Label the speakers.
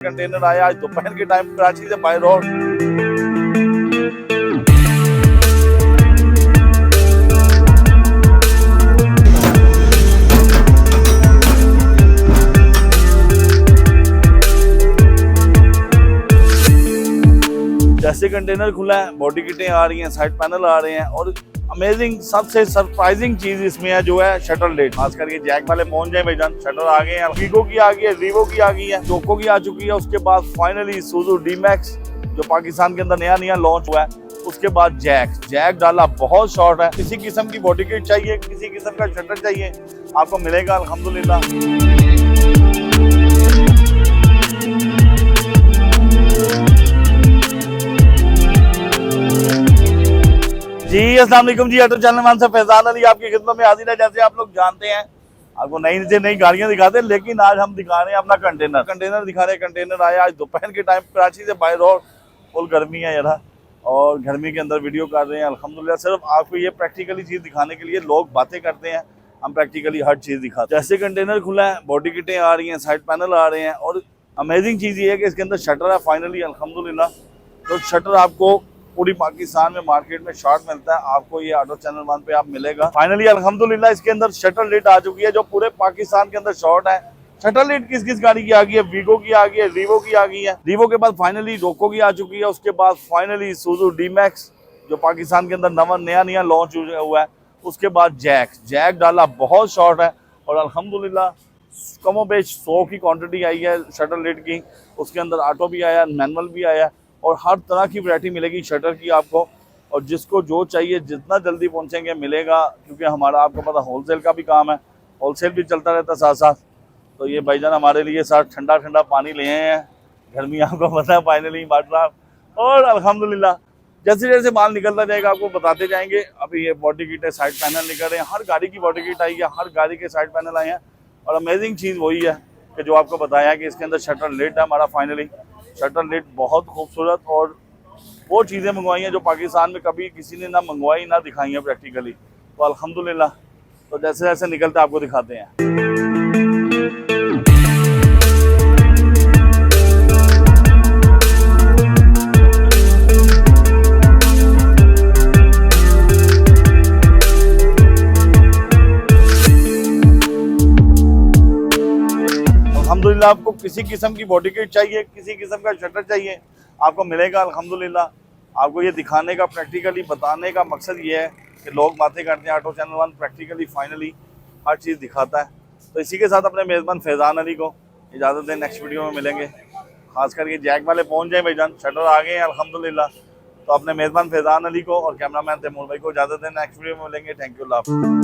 Speaker 1: Container आया आज दोपहर के टाइम कराची से बाय रोड। जैसे कंटेनर खुला है, बॉडी किटें आ रही हैं, साइड पैनल आ रहे हैं और अमेजिंग सबसे सरप्राइजिंग चीज इसमें है जो है शटर लेट। खास करके जैक वाले पहुंच जाए भाईजान, शटर आ गए हैं, वीगो की आ गई है, रीवो की आ गई है, टोको की आ चुकी है। उसके बाद फाइनली सुजू डी-मैक्स जो पाकिस्तान के अंदर नया लॉन्च हुआ है। उसके बाद जैक डाला बहुत शॉर्ट है। किसी किस्म की बॉडी किट चाहिए, किसी किस्म का शटर चाहिए, आपको मिलेगा अल्हम्दुलिल्लाह। जी अस्सलाम वालेकुम जी, ऑटो चैनल वन से फैजान अली आपकी खिदमत में हाजिर है। जैसे आप लोग जानते हैं, आपको नई से नई गाड़ियां दिखाते हैं, लेकिन आज हम दिखा रहे हैं अपना कंटेनर दिखा रहे हैं। कंटेनर आया आज दोपहर के टाइम कराची से बाय रोड। फुल गर्मी है यार, और गर्मी के अंदर वीडियो कर रहे हैं अल्हम्दुलिल्लाह। सिर्फ आपको ये प्रैक्टिकली चीज़ दिखाने के लिए। लोग बातें करते हैं, हम प्रैक्टिकली हर चीज़ दिखाते हैं। जैसे कंटेनर खुला है, बॉडी किटें आ रही हैं, साइड पैनल आ रहे हैं और अमेजिंग चीज़ ये है कि इसके अंदर शटर है फाइनली अल्हम्दुलिल्लाह। तो शटर आपको पूरी पाकिस्तान में मार्केट में शॉर्ट मिलता है, आपको ये ऑटो चैनल वन पे आप मिलेगा फाइनली अल्हम्दुलिल्लाह। इसके अंदर शटर लिट आ चुकी है जो पूरे पाकिस्तान के अंदर शॉर्ट है। शटर लिट किस गाड़ी की आ गई है? वीगो की आ गई है, रीवो की आ गई है। रीवो के बाद फाइनली टोको की आ चुकी है। उसके बाद फाइनली सुजू डी-मैक्स जो पाकिस्तान के अंदर नया लॉन्च हुआ है। उसके बाद जैक डाला बहुत शॉर्ट है और अल्हम्दुलिल्लाह कमोबेश 100 की क्वांटिटी आई है शटर लिट की। उसके अंदर ऑटो भी आया, मैनुअल भी आया और हर तरह की वैरायटी मिलेगी शटर की आपको। और जिसको जो चाहिए जितना जल्दी पहुंचेंगे मिलेगा, क्योंकि हमारा आपको पता होलसेल का भी काम है, होलसेल भी चलता रहता है साथ साथ। तो ये भाईजान हमारे लिए साथ ठंडा पानी ले आए हैं। गर्मी आपको पता है फाइनली बढ़ रहा, और अल्हम्दुलिल्लाह जैसे जैसे माल निकलता जाएगा आपको बताते जाएंगे। अभी ये बॉडी किट है, साइड पैनल निकल रहे हैं, हर गाड़ी की बॉडी किट आई है, हर गाड़ी के साइड पैनल आए हैं। और अमेजिंग चीज़ वही है कि जो आपको बताया कि इसके अंदर शटर लेट है हमारा फाइनली। शटर लिट बहुत खूबसूरत, और वो चीज़ें मंगवाई हैं जो पाकिस्तान में कभी किसी ने ना मंगवाई ना दिखाई हैं प्रैक्टिकली। तो अल्हम्दुलिल्लाह, तो जैसे जैसे निकलते आपको दिखाते हैं। अल्हम्दुलिल्लाह आपको किसी किस्म की बॉडी किट चाहिए, किसी किस्म का शटर चाहिए, आपको मिलेगा अल्हम्दुलिल्लाह। आपको ये दिखाने का, प्रैक्टिकली बताने का मकसद ये है कि लोग बातें करते हैं, auto channel one practically finally हर चीज़ दिखाता है। तो इसी के साथ अपने मेज़बान फैजान अली को इजाज़त दें, नेक्स्ट वीडियो में मिलेंगे। खास करके जैक वाले पहुँच जाए भाईजान, शटर आ गए हैं अल्हम्दुलिल्लाह। तो अपने मेज़बान फैजान अली को और कैमरामैन तैमूर भाई को इजाज़त दें, नेक्स्ट वीडियो में मिलेंगे। थैंक यू, अल्लाह हाफ़िज़।